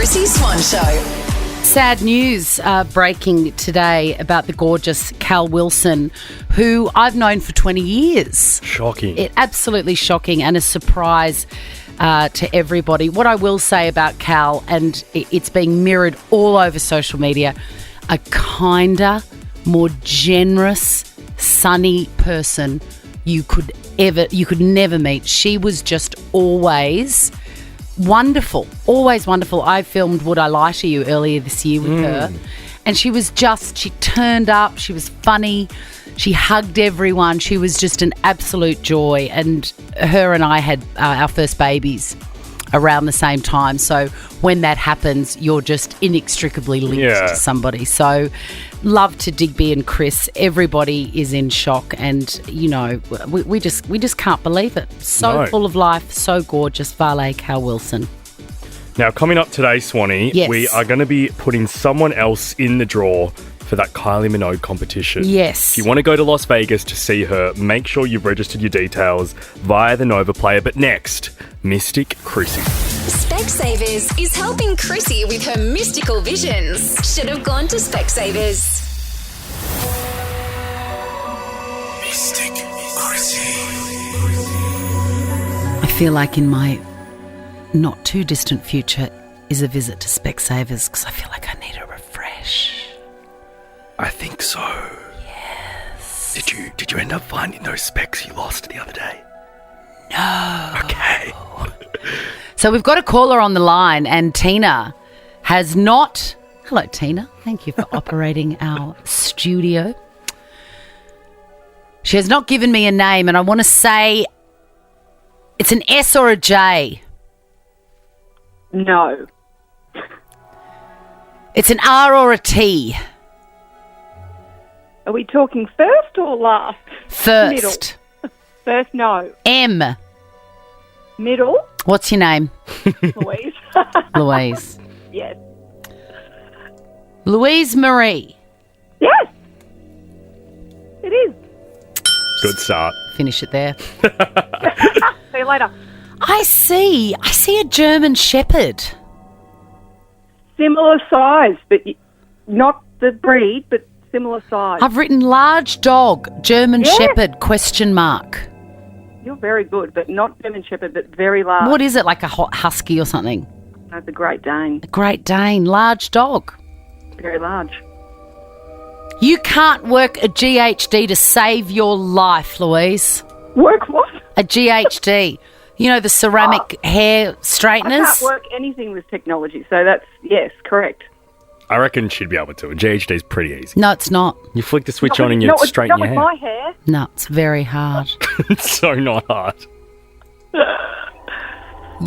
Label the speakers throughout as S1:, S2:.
S1: Chrissie Swan Show.
S2: Sad news breaking today about the gorgeous Cal Wilson, who I've known for 20 years.
S3: Shocking.
S2: Absolutely shocking and a surprise to everybody. What I will say about Cal, and it's being mirrored all over social media, a kinder, more generous, sunny person you could never meet. She was just always wonderful, always wonderful. I filmed Would I Lie to You earlier this year with her, and she turned up, she was funny, she hugged everyone, she was just an absolute joy. And her and I had our first babies around the same time, so when that happens, you're just inextricably linked to somebody. So love to Digby and Chris. Everybody is in shock, and you know, we just can't believe it. So full of life, so gorgeous. Vale Cal Wilson.
S3: Now, coming up today, Swanee,
S2: Yes.
S3: we are going to be putting someone else in the draw for that Kylie Minogue competition.
S2: Yes.
S3: If you want to go to Las Vegas to see her, make sure you've registered your details via the Nova Player. But next, Mystic Chrissie.
S1: Specsavers is helping Chrissie with her mystical visions. Should have gone to Specsavers.
S4: Mystic Chrissie.
S2: I feel like in my not too distant future is a visit to Specsavers, because I feel like I need a refresh.
S3: I think so.
S2: Yes.
S3: Did you end up finding those specs you lost the other day?
S2: No.
S3: Okay.
S2: So we've got a caller on the line, and Tina has not... Hello, Tina. Thank you for operating our studio. She has not given me a name, and I want to say it's an S or a J.
S5: No.
S2: It's an R or a T.
S5: Are we talking first or last?
S2: First.
S5: Middle. First, no.
S2: M.
S5: Middle,
S2: What's your name?
S5: Louise.
S2: Louise.
S5: Yes.
S2: Louise Marie.
S5: Yes. It is.
S3: Good start.
S2: Finish it there.
S5: See you later.
S2: I see a German Shepherd.
S5: Similar size, but not the breed, but similar size.
S2: I've written large dog, German
S5: Yes.
S2: Shepherd, question mark.
S5: You're very good, but not German Shepherd, but very large.
S2: What is it, like a hot husky or something?
S5: That's a Great Dane.
S2: A Great Dane, large dog.
S5: Very large.
S2: You can't work a GHD to save your life, Louise.
S5: Work what?
S2: A GHD. You know, the ceramic hair
S5: I
S2: straighteners?
S5: can't work anything with technology, so that's, yes, correct.
S3: I reckon she'd be able to. A GHD is pretty easy.
S2: No, it's not.
S3: You flick the switch
S5: Not
S3: on
S5: with-
S3: and you
S5: not with-
S3: straighten your
S5: Not
S3: hair.
S5: with my hair.
S2: No, it's very hard.
S3: It's so not hard.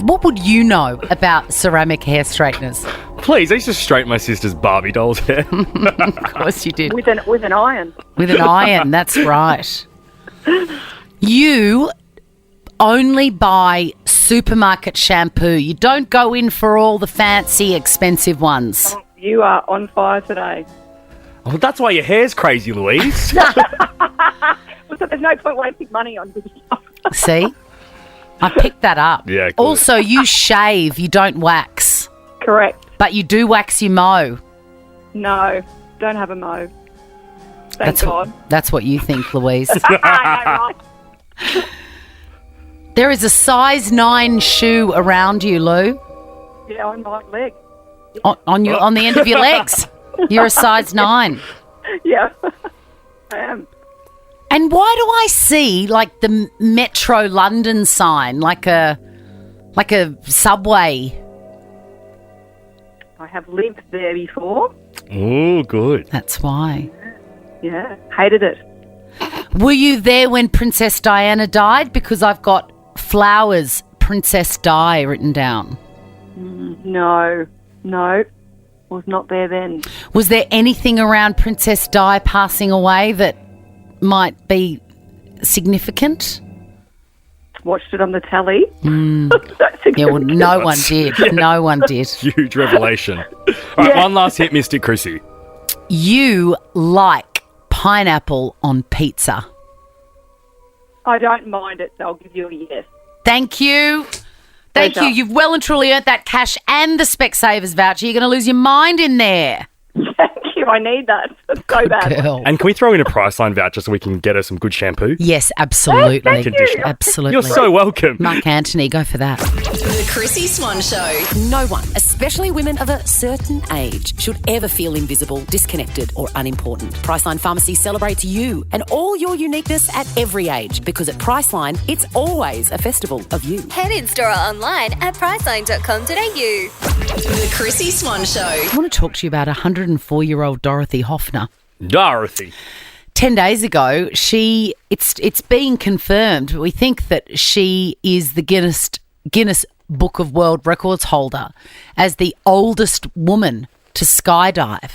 S2: What would you know about ceramic hair straighteners?
S3: Please, I used to straighten my sister's Barbie doll's hair.
S2: Of course you did.
S5: With an iron.
S2: With an iron, that's right. You only buy supermarket shampoo. You don't go in for all the fancy, expensive ones.
S5: You are on fire today.
S3: Oh, that's why your hair's crazy, Louise.
S5: So there's no point wasting money on good stuff.
S2: See? I picked that up.
S3: Yeah, good.
S2: Also, you shave, you don't wax.
S5: Correct.
S2: But you do wax your mow.
S5: No, don't have a mow. Thank God.
S2: That's what you think, Louise.
S5: I know, right?
S2: There is a size 9 shoe around you, Lou.
S5: Yeah, on my leg.
S2: On the end of your legs. You're a size 9.
S5: Yeah, I am.
S2: And why do I see like the Metro London sign, like a subway?
S5: I have lived there before.
S3: Oh, good.
S2: That's why.
S5: Yeah, hated it.
S2: Were you there when Princess Diana died? Because I've got flowers, Princess Di written down.
S5: No, was not there then.
S2: Was there anything around Princess Di passing away that might be significant?
S5: Watched it on the telly.
S2: Yeah, well, no one did. No one did.
S3: Huge revelation. All right, one last hit, Mystic Chrissie.
S2: You like pineapple on pizza.
S5: I don't mind it, so I'll give you a yes.
S2: Thank you. Thank you.
S5: Pleasure.
S2: You've well and truly earned that cash and the Specsavers voucher. You're going to lose your mind in there.
S5: Thank you. I need that. It's so bad.
S2: Girl.
S3: And can we throw in a Priceline voucher so we can get her some good shampoo?
S2: Yes, absolutely.
S5: Thank you.
S3: Conditioner.
S2: Absolutely.
S3: You're so welcome.
S2: Mark Anthony, go for that.
S1: The Chrissie Swan Show.
S6: No one, especially women of a certain age, should ever feel invisible, disconnected, or unimportant. Priceline Pharmacy celebrates you and all your uniqueness at every age, because at Priceline, it's always a festival of you.
S7: Head in store or online at priceline.com.au.
S1: The Chrissie Swan Show.
S2: I want to talk to you about 104-year-old Dorothy Hoffner.
S3: Dorothy.
S2: 10 days ago, it's being confirmed. We think that she is the Guinness Book of World Records holder as the oldest woman to skydive.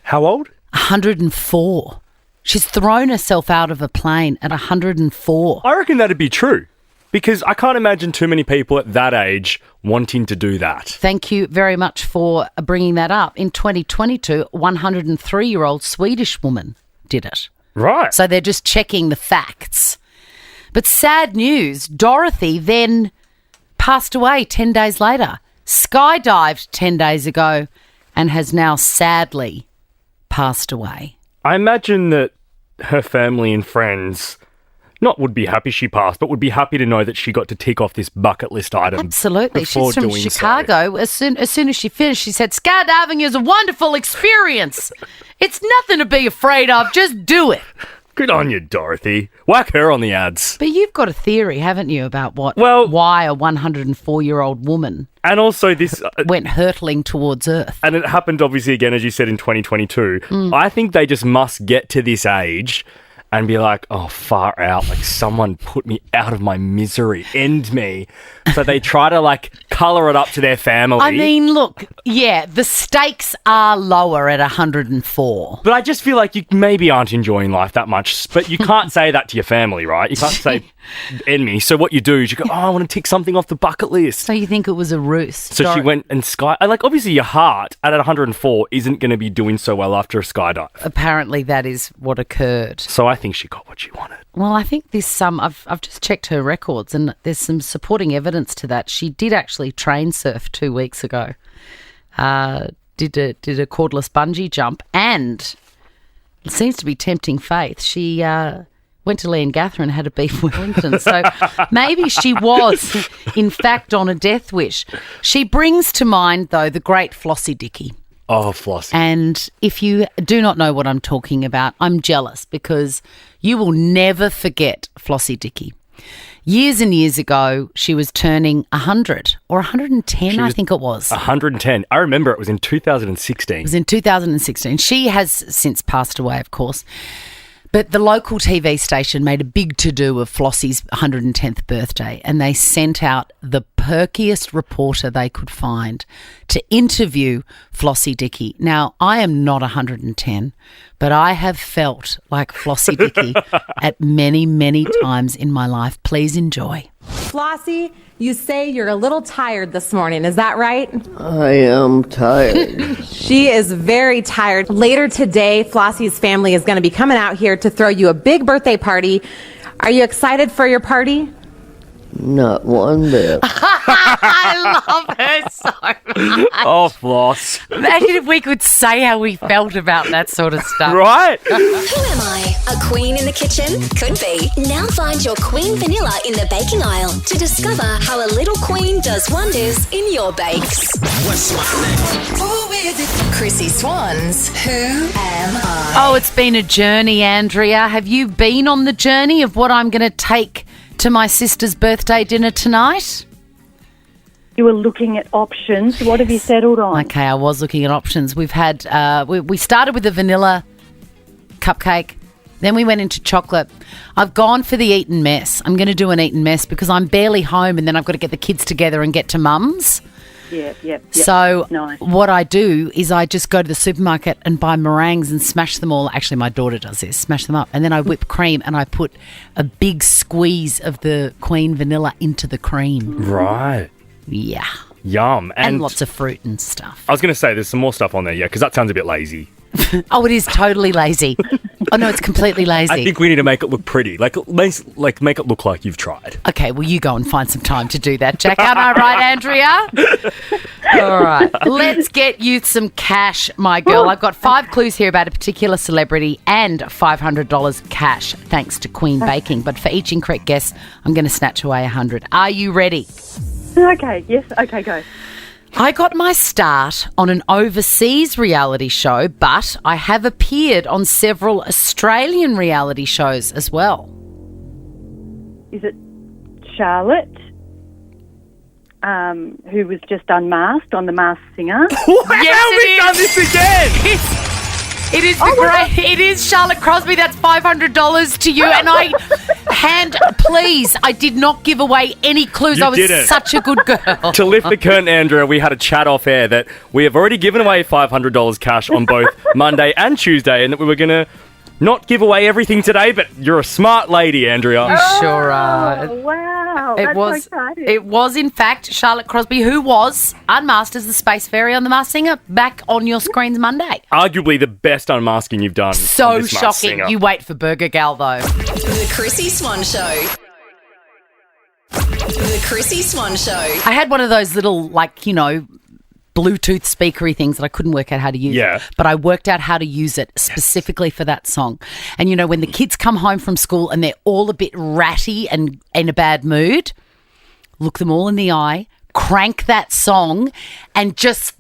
S3: How old?
S2: 104. She's thrown herself out of a plane at 104.
S3: I reckon that'd be true. Because I can't imagine too many people at that age wanting to do that.
S2: Thank you very much for bringing that up. In 2022, 103-year-old Swedish woman did it.
S3: Right.
S2: So they're just checking the facts. But sad news, Dorothy then passed away 10 days later, skydived 10 days ago, and has now sadly passed away.
S3: I imagine that her family and friends not would be happy she passed, but would be happy to know that she got to tick off this bucket list item.
S2: Absolutely.
S3: before
S2: She's from
S3: doing
S2: Chicago. As soon as she finished, she said, skydiving is a wonderful experience. It's nothing to be afraid of. Just do it.
S3: Good on you, Dorothy. Whack her on the ads.
S2: But you've got a theory, haven't you, about why a 104-year-old woman
S3: And also this...
S2: went hurtling towards Earth.
S3: and it happened, obviously, again, as you said, in 2022. I think they just must get to this age and be like, oh, far out. Like, someone put me out of my misery. End me. So they try to, like, colour it up to their family.
S2: I mean, look, yeah, the stakes are lower at 104.
S3: But I just feel like you maybe aren't enjoying life that much. But you can't say that to your family, right? You can't say, end me. So what you do is you go, oh, I want to tick something off the bucket list.
S2: So you think it was a ruse?
S3: So she went and like, obviously your heart at 104 isn't going to be doing so well after a skydive.
S2: Apparently that is what occurred.
S3: So I think she got what she wanted.
S2: Well, I think this I've just checked her records and there's some supporting evidence to that. She did actually train surf 2 weeks ago. Did a cordless bungee jump, and it seems to be tempting faith. She went to Lee and Gather and had a beef Wellington. So maybe she was, in fact, on a death wish. She brings to mind, though, the great Flossie Dickey.
S3: Oh, Flossie.
S2: And if you do not know what I'm talking about, I'm jealous because you will never forget Flossie Dickey. Years and years ago, she was turning 100 or 110, I think it was.
S3: 110. I remember it was in 2016.
S2: It was in 2016. She has since passed away, of course. But the local TV station made a big to-do of Flossie's 110th birthday, and they sent out the perkiest reporter they could find to interview Flossie Dickey. Now, I am not 110, but I have felt like Flossie Dickey at many, many times in my life. Please enjoy.
S8: Flossie, you say you're a little tired this morning, is that right?
S9: I am tired.
S8: She is very tired. Later today, Flossie's family is going to be coming out here to throw you a big birthday party. Are you excited for your party?
S9: Not one bit.
S2: I love her so much.
S3: Oh, Floss.
S2: Imagine if we could say how we felt about that sort of stuff.
S3: Right?
S1: Who am I? A queen in the kitchen? Could be. Now find your queen vanilla in the baking aisle to discover how a little queen does wonders in your bakes.
S4: What's my name?
S1: Who is it? Chrissie Swan's Who Am I?
S2: Oh, it's been a journey, Andrea. Have you been on the journey of what I'm going to take to my sister's birthday dinner tonight?
S5: You were looking at options. What have you settled on?
S2: Okay, I was looking at options. We've had, we started with the vanilla cupcake, then we went into chocolate. I've gone for the Eton mess. I'm going to do an Eton mess because I'm barely home and then I've got to get the kids together and get to mum's.
S5: Yep.
S2: So
S5: Nice.
S2: what I do is I just go to the supermarket and buy meringues and smash them all. Actually, my daughter does this, smash them up. And then I whip cream and I put a big squeeze of the Queen vanilla into the cream.
S3: Right.
S2: Yeah.
S3: Yum.
S2: And lots of fruit and stuff.
S3: I was going to say there's some more stuff on there, yeah, because that sounds a bit lazy.
S2: Oh, it is totally lazy. Oh, no, it's completely lazy.
S3: I think we need to make it look pretty. Like make it look like you've tried.
S2: Okay, well, you go and find some time to do that, Jack. Aren't I right, Andrea? All right. Let's get you some cash, my girl. I've got 5 clues here about a particular celebrity and $500 cash, thanks to Queen Baking. But for each incorrect guess, I'm going to snatch away 100. Are you ready?
S5: Okay, yes, okay, go.
S2: I got my start on an overseas reality show, but I have appeared on several Australian reality shows as well.
S5: Is it Charlotte, who was just unmasked on The Masked Singer?
S3: Done this again?
S2: It is It is Charlotte Crosby. That's $500 to you. And please, I did not give away any clues.
S3: You
S2: I was
S3: didn't.
S2: such a good girl.
S3: To lift the curtain, Andrea, we had a chat off air that we have already given away $500 cash on both Monday and Tuesday, and that we were going to not give away everything today, but you're a smart lady, Andrea.
S2: You sure are.
S5: Oh, wow, that's so exciting.
S2: It was, in fact, Charlotte Crosby, who was unmasked as the Space Fairy on The Masked Singer, back on your screens Monday.
S3: Arguably the best unmasking you've done.
S2: So
S3: on this Masked
S2: shocking.
S3: Singer.
S2: You wait for Burger Gal, though.
S1: The Chrissie Swan Show. The Chrissie Swan Show.
S2: I had one of those little, Bluetooth speakery things that I couldn't work out how to use.
S3: Yeah.
S2: But I worked out how to use it specifically for that song. And, when the kids come home from school and they're all a bit ratty and in a bad mood, look them all in the eye, crank that song, and just,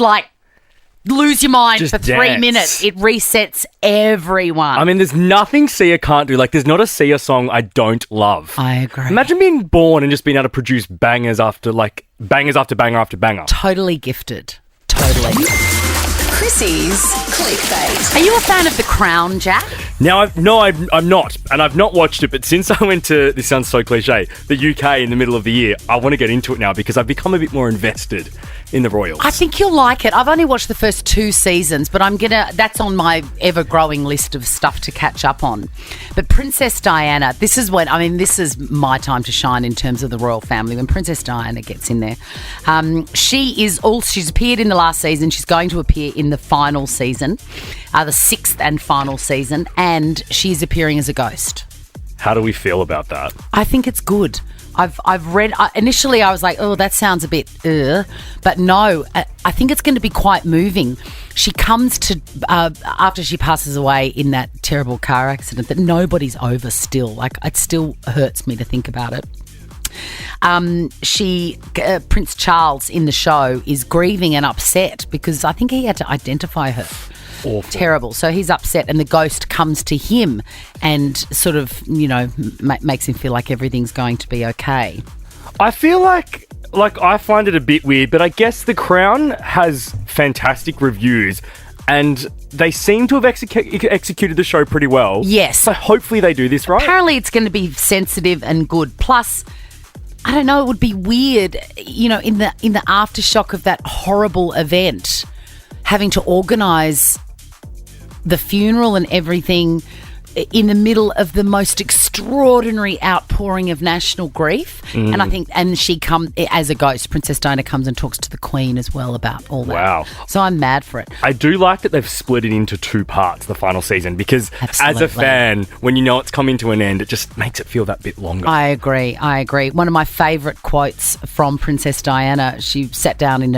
S2: lose your mind
S3: Just
S2: for 3
S3: dance.
S2: minutes. It resets everyone.
S3: I mean, there's nothing Sia can't do. There's not a Sia song I don't love.
S2: I agree.
S3: Imagine being born and just being able to produce bangers after banger after banger.
S2: Totally gifted. Totally.
S1: Chrissie's Clickbait.
S2: Are you a fan of The Crown, Jack?
S3: Now, I'm not, and I've not watched it, but since I went to, this sounds so cliche, the UK in the middle of the year, I want to get into it now because I've become a bit more invested in the royals.
S2: I think you'll like it. I've only watched the first 2 seasons, but that's on my ever-growing list of stuff to catch up on. But Princess Diana, this is my time to shine in terms of the royal family. When Princess Diana gets in there, she's appeared in the last season. She's going to appear in the final season, the 6th and final season, and she's appearing as a ghost.
S3: How do we feel about that?
S2: I think it's good. I've read, initially I was like, oh, that sounds a bit, but no, I think it's going to be quite moving. She comes to, after she passes away in that terrible car accident that nobody's over still. It still hurts me to think about it. Prince Charles in the show is grieving and upset because I think he had to identify her.
S3: Awful.
S2: Terrible. So he's upset and the ghost comes to him and sort of, makes him feel like everything's going to be okay.
S3: I feel like I find it a bit weird, but I guess The Crown has fantastic reviews and they seem to have executed the show pretty well.
S2: Yes.
S3: So hopefully they do this right.
S2: Apparently it's going to be sensitive and good. Plus, I don't know, it would be weird, in the aftershock of that horrible event, having to organise the funeral and everything in the middle of the most extraordinary outpouring of national grief. And I think, she as a ghost, Princess Diana comes and talks to the Queen as well about all that.
S3: Wow.
S2: So I'm mad for it.
S3: I do like that they've split it into 2 parts, the final season, because
S2: Absolutely.
S3: as a fan, when you know it's coming to an end, it just makes it feel that bit longer.
S2: I agree. One of my favourite quotes from Princess Diana, she sat down in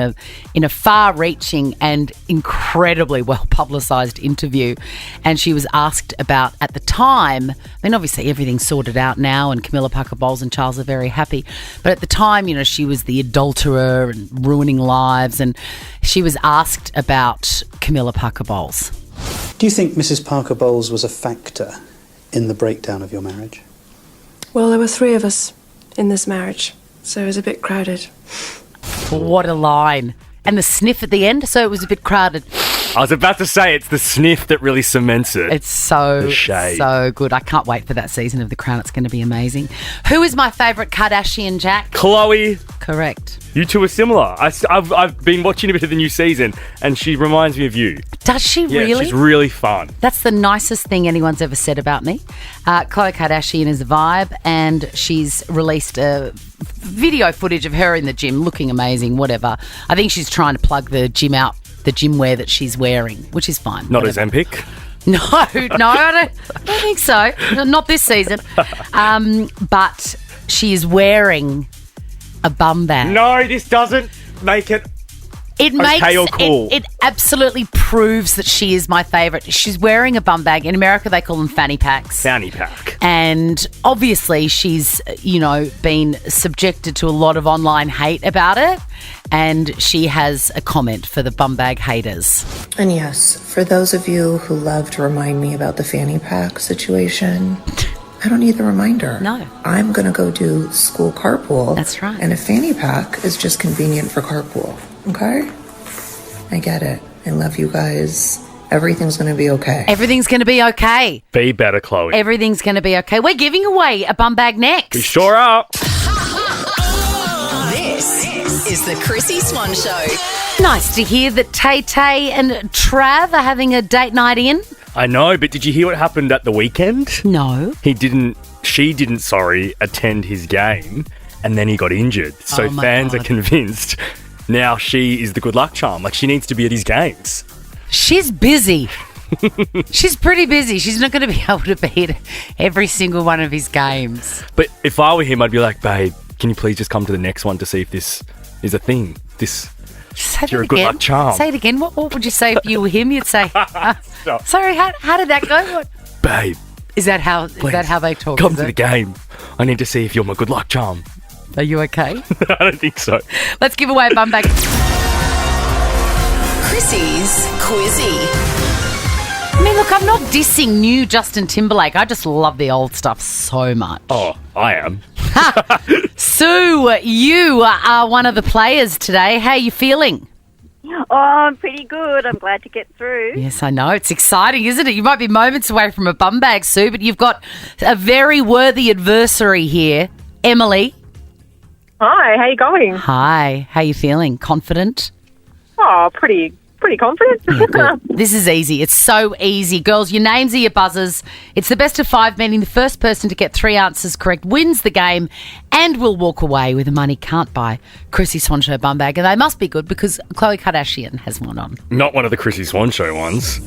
S2: a far-reaching and incredibly well-publicised interview, and she was asked about, at the time, obviously everything's sorted out now and Camilla Parker Bowles and Charles are very happy, but at the time, she was the adulterer and ruining lives, and she was asked about Camilla Parker Bowles.
S10: Do you think Mrs. Parker Bowles was a factor in the breakdown of your marriage?
S11: Well, there were 3 of us in this marriage, so it was a bit crowded.
S2: What a line. And the sniff at the end, so it was a bit crowded.
S3: I was about to say, it's the sniff that really cements it.
S2: It's so good. I can't wait for that season of The Crown. It's going to be amazing. Who is my favourite Kardashian, Jack?
S3: Khloe.
S2: Correct.
S3: You two are similar. I've been watching a bit of the new season, and she reminds me of you.
S2: Does she
S3: Yeah,
S2: really?
S3: she's really fun.
S2: That's the nicest thing anyone's ever said about me. Khloe Kardashian is a vibe, and she's released a video footage of her in the gym looking amazing, whatever. I think she's trying to plug the gym out, the gym wear that she's wearing, which is fine.
S3: Not
S2: whatever.
S3: Ozempic?
S2: No, I don't think so. Not this season. But she is wearing a bum bag.
S3: No, this doesn't make it
S2: It makes
S3: okay or cool.
S2: It absolutely proves that she is my favourite. She's wearing a bum bag. In America, they call them fanny packs.
S3: Fanny pack.
S2: And obviously, she's, been subjected to a lot of online hate about it. And she has a comment for the bum bag haters.
S12: And yes, for those of you who love to remind me about the fanny pack situation, I don't need the reminder.
S2: No.
S12: I'm going to go do school carpool.
S2: That's right.
S12: And a fanny pack is just convenient for carpool. Okay? I get it. I love you guys. Everything's going to be okay.
S2: Everything's going to be okay.
S3: Be better, Chloe.
S2: Everything's going to be okay. We're giving away a bum bag next.
S3: We sure are.
S1: This is the Chrissie Swan Show.
S2: Nice to hear that Tay-Tay and Trav are having a date night in.
S3: I know, but did you hear what happened at the weekend?
S2: No.
S3: She didn't, attend his game, and then he got injured. So fans are convinced now she is the good luck charm. Like, she needs to be at his games.
S2: She's busy. She's pretty busy. She's not going to be able to be at every single one of his games.
S3: But if I were him, I'd be like, babe, can you please just come to the next one to see if this is a thing? You're a good luck charm.
S2: Say it again. What would you say if you were him? You'd say, sorry, how did that go? What?
S3: Babe.
S2: Is that how they talk?
S3: Come to the game. I need to see if you're my good luck charm.
S2: Are you okay?
S3: I don't think so.
S2: Let's give away a bum bag.
S1: Chrissie's Quizzy.
S2: I mean, look, I'm not dissing new Justin Timberlake. I just love the old stuff so much.
S3: Oh, I am.
S2: Sue, you are one of the players today. How are you feeling?
S5: Oh, I'm pretty good. I'm glad to get through.
S2: Yes, I know. It's exciting, isn't it? You might be moments away from a bum bag, Sue, but you've got a very worthy adversary here. Emily.
S5: Hi, how you going?
S2: Hi. How are you feeling? Confident?
S5: Oh, pretty confident.
S2: Yeah, good. This is easy. It's so easy. Girls, your names are your buzzers. It's the best of 5, meaning the first person to get 3 answers correct wins the game and will walk away with a money can't buy Chrissie Swan Show bum bag. And they must be good because Khloe Kardashian has one on.
S3: Not one of the Chrissie Swan Show ones.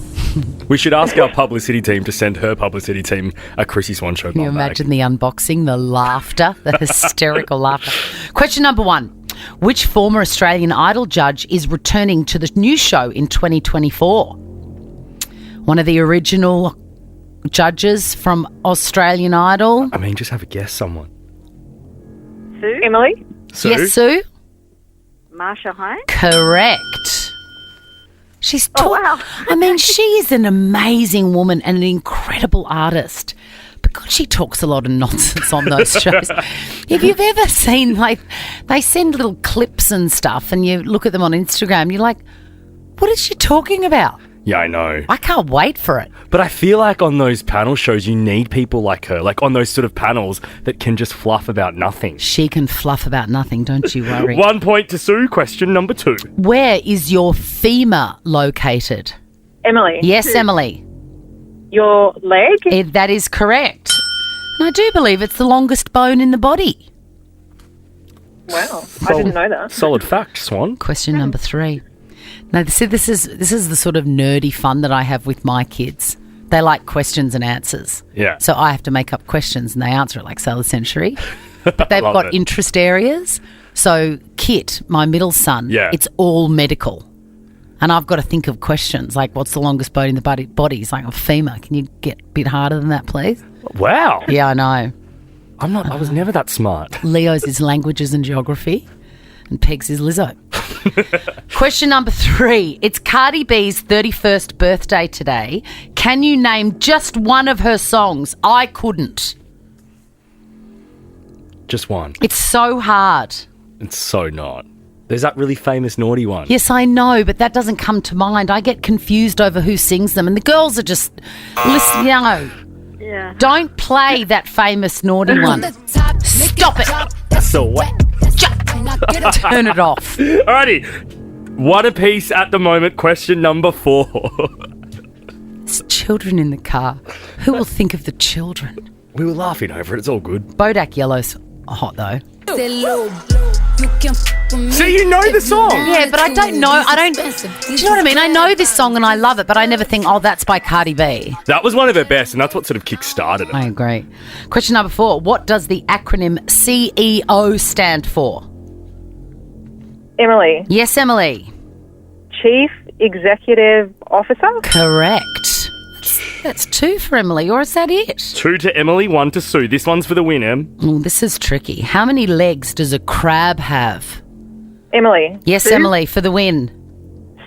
S3: We should ask our publicity team to send her publicity team a Chrissie Swan Show bum bag.
S2: Can you imagine the unboxing, the laughter, the hysterical laughter? Question number 1. Which former Australian Idol judge is returning to the new show in 2024? One of the original judges from Australian Idol?
S3: I mean, just have a guess, someone.
S5: Sue? Emily?
S3: Sue?
S2: Yes, Sue?
S5: Marsha Hines?
S2: Correct. She's
S5: wow.
S2: I mean, she is an amazing woman and an incredible artist. But God, she talks a lot of nonsense on those shows. If you've ever seen, like, they send little clips and stuff and you look at them on Instagram, you're like, what is she talking about?
S3: Yeah, I know.
S2: I can't wait for it.
S3: But I feel like on those panel shows, you need people like her, like on those sort of panels that can just fluff about nothing.
S2: She can fluff about nothing, don't you worry.
S3: 1 point to Sue. Question number 2.
S2: Where is your femur located?
S5: Emily?
S2: Yes, Emily.
S5: Your leg?
S2: That is correct. And I do believe it's the longest bone in the body.
S5: Wow, I didn't know that.
S3: Solid fact, Swan.
S2: Question number 3. Now, see, this is the sort of nerdy fun that I have with my kids. They like questions and answers.
S3: Yeah.
S2: So I have to make up questions and they answer it like Sailor Century. But they've got interest areas. So Kit, my middle son, it's all medical. And I've got to think of questions like, what's the longest bone in the body? He's like, a femur. Can you get a bit harder than that, please?
S3: Wow.
S2: Yeah, I know.
S3: I was never that smart.
S2: Leo's is languages and geography. And Peg's is Lizzo. Question number 3. It's Cardi B's 31st birthday today. Can you name just one of her songs? I couldn't.
S3: Just one.
S2: It's so hard.
S3: It's so not. There's that really famous naughty one.
S2: Yes, I know, but that doesn't come to mind. I get confused over who sings them, and the girls are just listening.
S5: Yeah.
S2: Don't play that famous naughty one. Stop it.
S3: That's so wet.
S2: Turn it off.
S3: Alrighty. 1 apiece at the moment. Question number 4.
S2: There's children in the car. Who will think of the children?
S3: We were laughing over it. It's all good.
S2: Bodak Yellow's hot, though.
S3: So you know the song?
S2: Yeah, but I don't know. Do you know what I mean? I know this song and I love it, but I never think, oh, that's by Cardi B.
S3: That was one of her best, and that's what sort of kick-started it.
S2: I agree. Question number 4. What does the acronym CEO stand for?
S5: Emily,
S2: Yes, Emily.
S5: Chief Executive Officer.
S2: Correct. That's 2 for Emily, or is that it?
S3: 2 to Emily, 1 to Sue. This one's for the win, Em.
S2: Oh, this is tricky. How many legs does a crab have?
S5: Emily.
S2: Yes,
S5: Sue?
S2: Emily, for the win.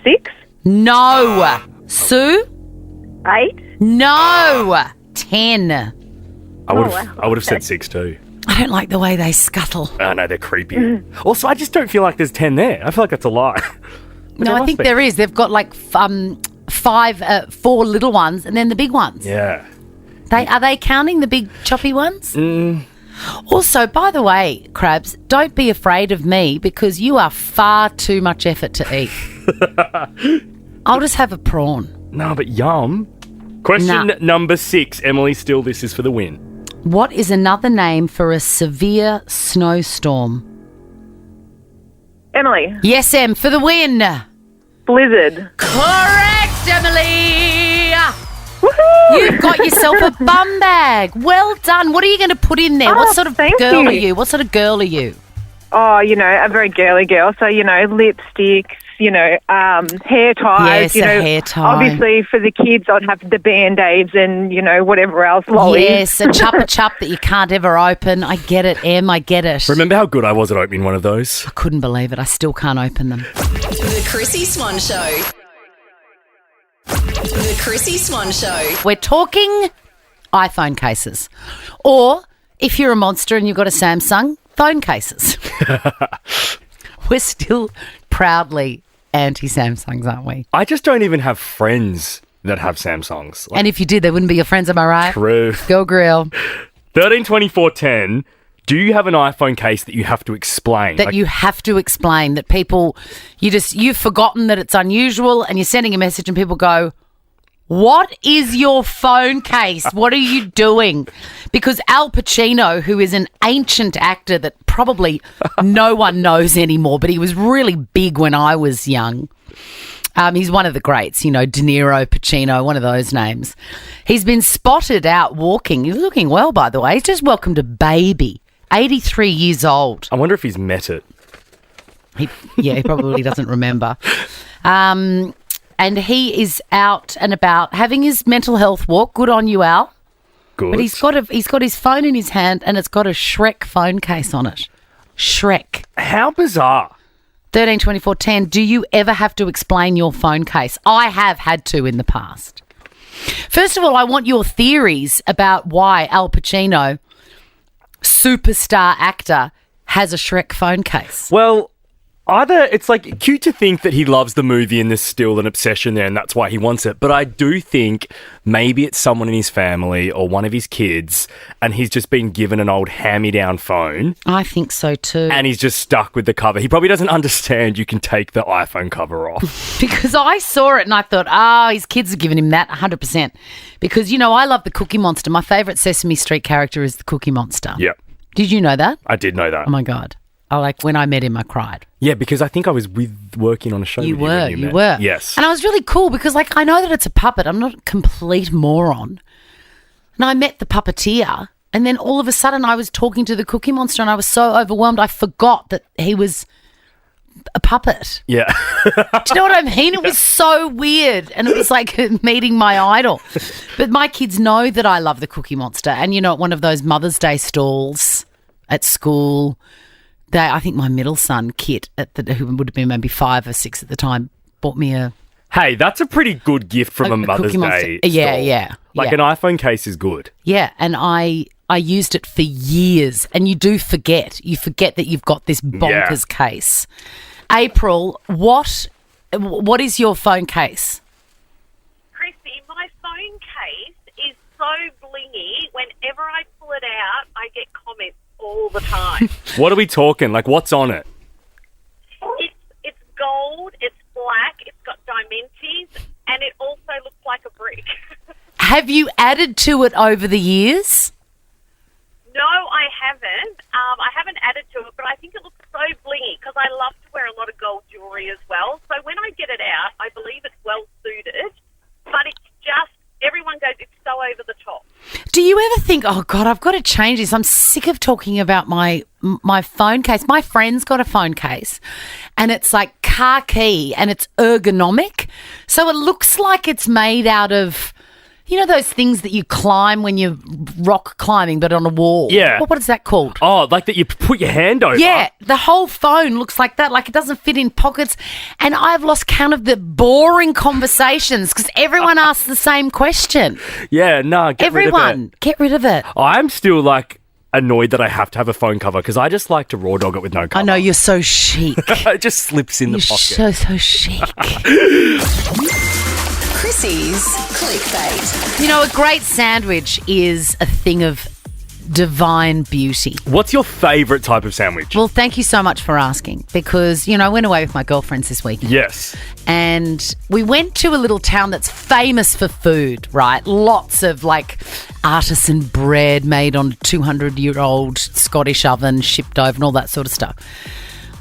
S5: 6.
S2: No. Sue?
S5: 8.
S2: No. 10.
S3: I would have said 6 too.
S2: I don't like the way they scuttle.
S3: Oh, no, they're creepy. Also, I just don't feel like there's 10 there. I feel like that's a lie.
S2: No, I think there is. They've got like 4 little ones and then the big ones.
S3: Yeah.
S2: Are they counting the big choppy ones? Also, by the way, Crabs, don't be afraid of me because you are far too much effort to eat. I'll just have a prawn.
S3: No, but yum. Question number 6. Emily, still this is for the win.
S2: What is another name for a severe snowstorm?
S5: Emily.
S2: Yes, Em, for the win.
S5: Blizzard.
S2: Correct, Emily. Woohoo! You've got yourself a bum bag. Well done. What are you going to put in there? What sort of girl are you? What sort of girl are you?
S5: Oh, a very girly girl. So, lipsticks, hair ties.
S2: Yes, a hair tie.
S5: Obviously, for the kids, I'd have the Band-Aids and, whatever else. Lollies.
S2: Yes, a Chupa Chup that you can't ever open. I get it, Em. I get it.
S3: Remember how good I was at opening one of those?
S2: I couldn't believe it. I still can't open them.
S1: The Chrissie Swan Show. The Chrissie Swan Show.
S2: We're talking iPhone cases. Or, if you're a monster and you've got a Samsung, phone cases. We're still proudly anti-Samsungs, aren't we?
S3: I just don't even have friends that have Samsungs.
S2: And if you did, they wouldn't be your friends, am I right?
S3: True.
S2: Go grill.
S3: 13, 24, 10. Do you have an iPhone case that you have to explain?
S2: That you have to explain, that people, you've forgotten that it's unusual and you're sending a message and people go, what is your phone case? What are you doing? Because Al Pacino, who is an ancient actor that probably no one knows anymore, but he was really big when I was young. He's one of the greats, De Niro, Pacino, one of those names. He's been spotted out walking. He's looking well, by the way. He's just welcomed a baby, 83 years old.
S3: I wonder if he's met it.
S2: He probably doesn't remember. And he is out and about having his mental health walk. Good on you, Al.
S3: Good.
S2: But he's got his phone in his hand and it's got a Shrek phone case on it. Shrek.
S3: How bizarre.
S2: 13, 24, 10. Do you ever have to explain your phone case? I have had to in the past. First of all, I want your theories about why Al Pacino, superstar actor, has a Shrek phone case.
S3: Well, either it's like cute to think that he loves the movie and there's still an obsession there and that's why he wants it. But I do think maybe it's someone in his family or one of his kids and he's just been given an old hand-me-down phone.
S2: I think so too.
S3: And he's just stuck with the cover. He probably doesn't understand you can take the iPhone cover off.
S2: Because I saw it and I thought, his kids are giving him that 100%. Because, I love the Cookie Monster. My favourite Sesame Street character is the Cookie Monster.
S3: Yep.
S2: Did you know that?
S3: I did know that.
S2: Oh, my God. When I met him, I cried.
S3: Yeah, because I think I was working on a show.
S2: You
S3: with
S2: were.
S3: Yes.
S2: And I was really cool because, I know that it's a puppet. I'm not a complete moron. And I met the puppeteer and then all of a sudden I was talking to the Cookie Monster and I was so overwhelmed I forgot that he was a puppet.
S3: Yeah.
S2: Do you know what I mean? It was so weird and it was like meeting my idol. But my kids know that I love the Cookie Monster and, at one of those Mother's Day stalls at school, I think my middle son, Kit, who would have been maybe 5 or 6 at the time, bought me a...
S3: Hey, that's a pretty good gift from a Mother's Day stall.
S2: Yeah.
S3: An iPhone case is good.
S2: Yeah, and I used it for years, and you do forget. You forget that you've got this bonkers case. April, what is your phone case?
S13: Chrissie, my phone case is so blingy. Whenever I pull it out, I get comments all the time.
S3: What are we talking? What's on it?
S13: It's gold, it's black, it's got diamantes, and it also looks like a brick.
S2: Have you added to it over the years?
S13: No, I haven't. I haven't added to it, but I think it looks so blingy. of gold jewellery as well. So when I get it out, I believe it's well suited, but it's just, everyone goes, it's so over the top.
S2: Do you ever think, oh, God, I've got to change this. I'm sick of talking about my phone case. My friend's got a phone case and it's like khaki and it's ergonomic. So it looks like it's made out of, you know, those things that you climb when you're rock climbing but on a wall?
S3: Yeah.
S2: What is that called?
S3: Oh, like that you put your hand over?
S2: Yeah, the whole phone looks like that, like it doesn't fit in pockets. And I've lost count of the boring conversations because everyone asks the same question.
S3: Yeah, no, get rid of it.
S2: Get rid of it.
S3: I'm still like annoyed that I have to have a phone cover because I just like to raw dog it with no cover.
S2: I know, you're so chic.
S3: It just slips in the pocket.
S2: You're so chic.
S1: Chrissie's clickbait.
S2: You know, a great sandwich is a thing of divine beauty.
S3: What's your favourite type of sandwich?
S2: Well, thank you so much for asking because, you know, I went away with my girlfriends this weekend.
S3: Yes.
S2: And we went to a little town that's famous for food, right? Lots of like artisan bread made on a 200-year-old Scottish oven, shipped over and all that sort of stuff.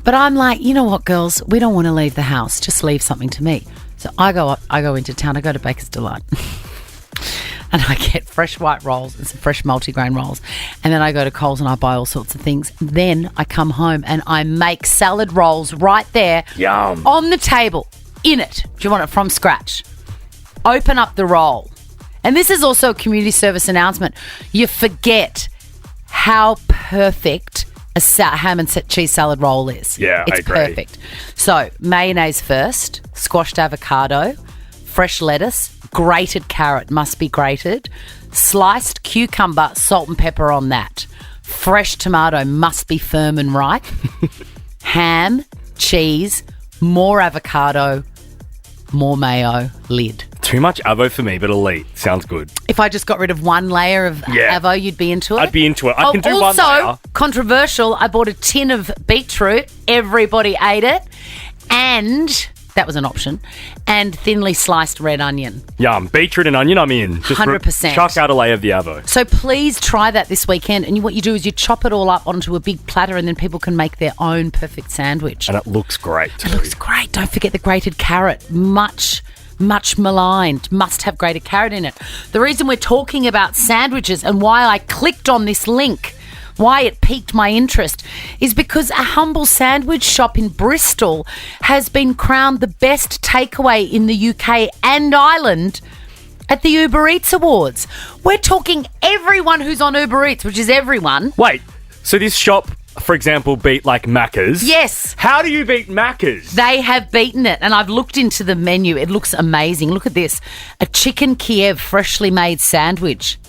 S2: But I'm like, you know what, girls? We don't want to leave the house. Just leave something to me. So I go into town. I go to Baker's Delight. And I get fresh white rolls and some fresh multigrain rolls. And then I go to Coles and I buy all sorts of things. Then I come home and I make salad rolls right there.
S3: Yum.
S2: On the table. In it. Do you want it from scratch? Open up the roll. And this is also a community service announcement. You forget how perfect a ham and cheese salad roll is.
S3: Yeah,
S2: it's
S3: I agree.
S2: Perfect. So mayonnaise first, squashed avocado, fresh lettuce, grated carrot must be grated, sliced cucumber, salt and pepper on that. Fresh tomato must be firm and ripe. Ham, cheese, more avocado, more mayo, lid.
S3: Too much avo for me, but elite. Sounds good.
S2: If I just got rid of one layer of avo, you'd be into it?
S3: I'd be into it. I can do one layer.
S2: Also, controversial, I bought a tin of beetroot. Everybody ate it. And that was an option. And thinly sliced red onion.
S3: Yum. Beetroot and onion, I'm in. Just
S2: 100%.
S3: Chuck out a layer of the avo.
S2: So please try that this weekend. And what you do is you chop it all up onto a big platter and then people can make their own perfect sandwich.
S3: And it looks great too.
S2: It looks great. Don't forget the grated carrot. Much maligned. Must have grated carrot in it. The reason we're talking about sandwiches and why I clicked on this link, why it piqued my interest, is because a humble sandwich shop in Bristol has been crowned the best takeaway in the UK and Ireland at the Uber Eats Awards. We're talking everyone who's on Uber Eats, which is everyone.
S3: Wait, so this shop, for example, beat like Macca's?
S2: Yes.
S3: How do you beat Macca's?
S2: They have beaten it, and I've looked into the menu. It looks amazing. Look at this. A chicken Kiev freshly made sandwich.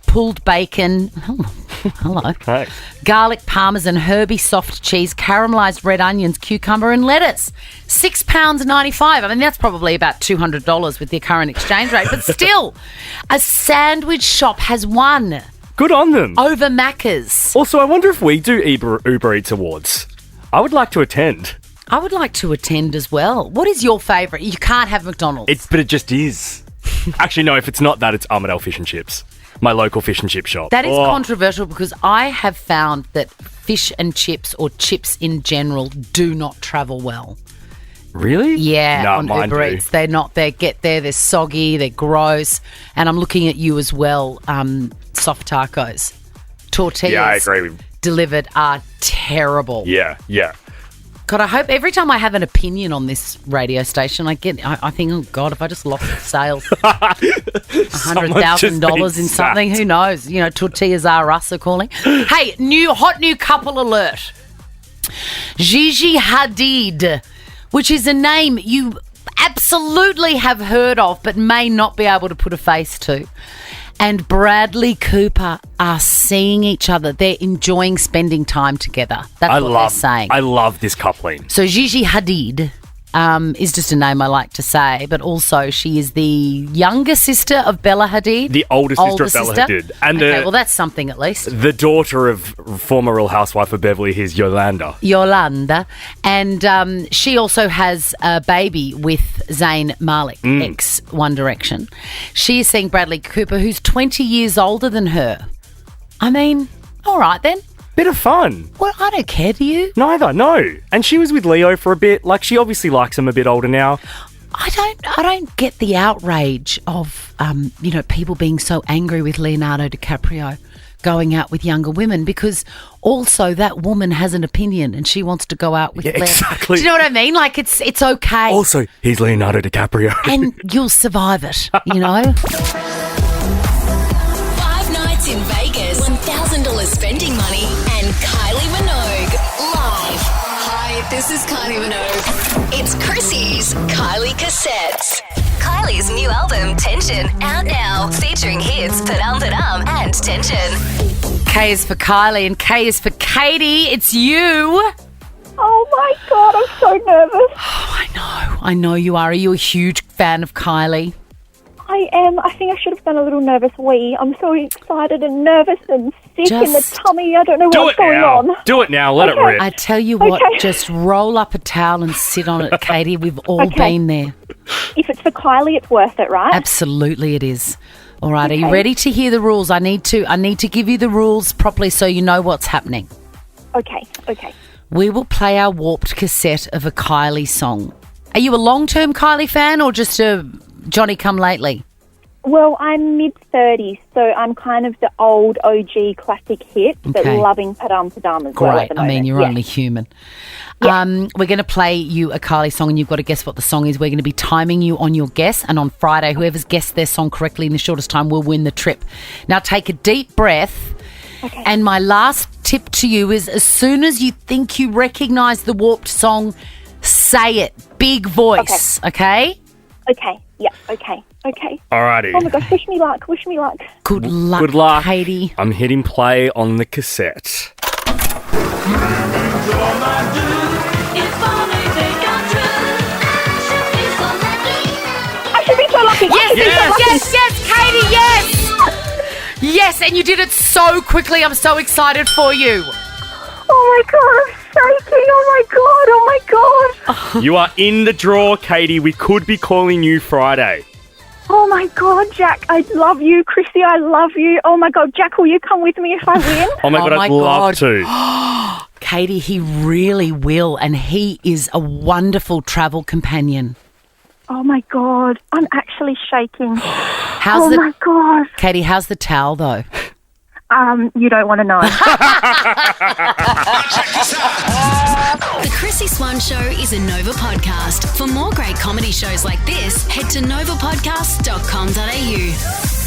S2: Pulled bacon. Oh, hello.
S3: Hey.
S2: Garlic parmesan, herby soft cheese, caramelised red onions, cucumber and lettuce. £6.95. I mean, that's probably about $200 with the current exchange rate. But still, a sandwich shop has won.
S3: Good on them.
S2: Over Macca's.
S3: Also, I wonder if we do Uber Eats Awards. I would like to attend.
S2: I would like to attend as well. What is your favourite? You can't have McDonald's.
S3: But it just is. Actually, no, if it's not that, it's Armadale Fish and Chips. My local fish and chip shop.
S2: That is controversial because I have found that fish and chips or chips in general do not travel well.
S3: Really?
S2: Yeah,
S3: no,
S2: on
S3: mine
S2: Uber
S3: do.
S2: Eats. They're not, they get there, they're soggy, they're gross. And I'm looking at you as well, soft tacos. Tortillas.
S3: Yeah, I agree.
S2: Delivered are terrible.
S3: Yeah.
S2: God, I hope every time I have an opinion on this radio station, I think, oh God, if I just lost sales, $100,000 in something, who knows? You know, tortillas are us are calling. Hey, hot new couple alert. Gigi Hadid, which is a name you absolutely have heard of, but may not be able to put a face to. And Bradley Cooper are seeing each other. They're enjoying spending time together. That's what they're saying.
S3: I love this coupling.
S2: So Gigi Hadid is just a name I like to say, but also she is the younger sister of Bella Hadid.
S3: The older sister of Bella Hadid. And
S2: well, that's something at least.
S3: The daughter of former Real Housewife of Beverly Hills, Yolanda.
S2: And she also has a baby with Zayn Malik, ex One Direction. She is seeing Bradley Cooper, who's 20 years older than her. I mean, all right then.
S3: Bit of fun.
S2: Well, I don't care, do you?
S3: Neither, no. And she was with Leo for a bit. Like, she obviously likes him a bit older now.
S2: I don't get the outrage of, people being so angry with Leonardo DiCaprio going out with younger women, because also that woman has an opinion and she wants to go out with Leo.
S3: Exactly.
S2: Do you know what I mean? Like, it's okay.
S3: Also, he's Leonardo DiCaprio.
S2: And you'll survive it, you know?
S1: 5 nights in Vegas, $1,000 spending money, and Kylie Minogue live. Hi, this is Kylie Minogue. It's Chrissie's Kylie Cassettes. Kylie's new album, Tension, out now, featuring hits Padam Padam and Tension.
S2: K is for Kylie and K is for Katie. It's you.
S14: Oh my God, I'm so nervous.
S2: Oh, I know you are. Are you a huge fan of Kylie?
S14: I am. I think I should have done a little nervous wee. I'm so excited and nervous and sick in the tummy. I don't know what's going on.
S3: Do it now. Let it rip.
S2: I tell you what, just roll up a towel and sit on it, Katie. We've all been there.
S14: If it's for Kylie, it's worth it, right?
S2: Absolutely it is. All right, are you ready to hear the rules? I need to give you the rules properly so you know what's happening.
S14: Okay.
S2: We will play our warped cassette of a Kylie song. Are you a long-term Kylie fan or just a Johnny-come-lately?
S14: Well, I'm mid-30s, so I'm kind of the old OG classic hit, but loving Padam Padam as well at the moment.
S2: I mean, you're only human.
S14: Yeah.
S2: We're going to play you a Kylie song and you've got to guess what the song is. We're going to be timing you on your guess, and on Friday, whoever's guessed their song correctly in the shortest time will win the trip. Now, take a deep breath.
S14: Okay.
S2: And my last tip to you is, as soon as you think you recognise the warped song, say it. Big voice, okay?
S14: Okay, yeah, okay.
S3: Alrighty.
S14: Oh my gosh, wish me luck.
S2: Good luck, Katie.
S3: I'm hitting play on the cassette.
S14: I should be so lucky.
S2: Yes, Katie, yes! Yes, and you did it so quickly. I'm so excited for you.
S14: Oh my God, I'm shaking. Oh my God.
S3: You are in the draw, Katie. We could be calling you Friday.
S14: Oh my God, Jack, I love you. Chrissy, I love you. Oh my God, Jack, will you come with me if I win?
S3: Oh my God, I'd love to.
S2: Katie, he really will, and he is a wonderful travel companion.
S14: Oh my God, I'm actually shaking.
S2: My
S14: God.
S2: Katie, how's the towel though?
S14: You don't want to know.
S1: The Chrissy Swan Show is a Nova podcast. For more great comedy shows like this, head to novapodcast.com.au.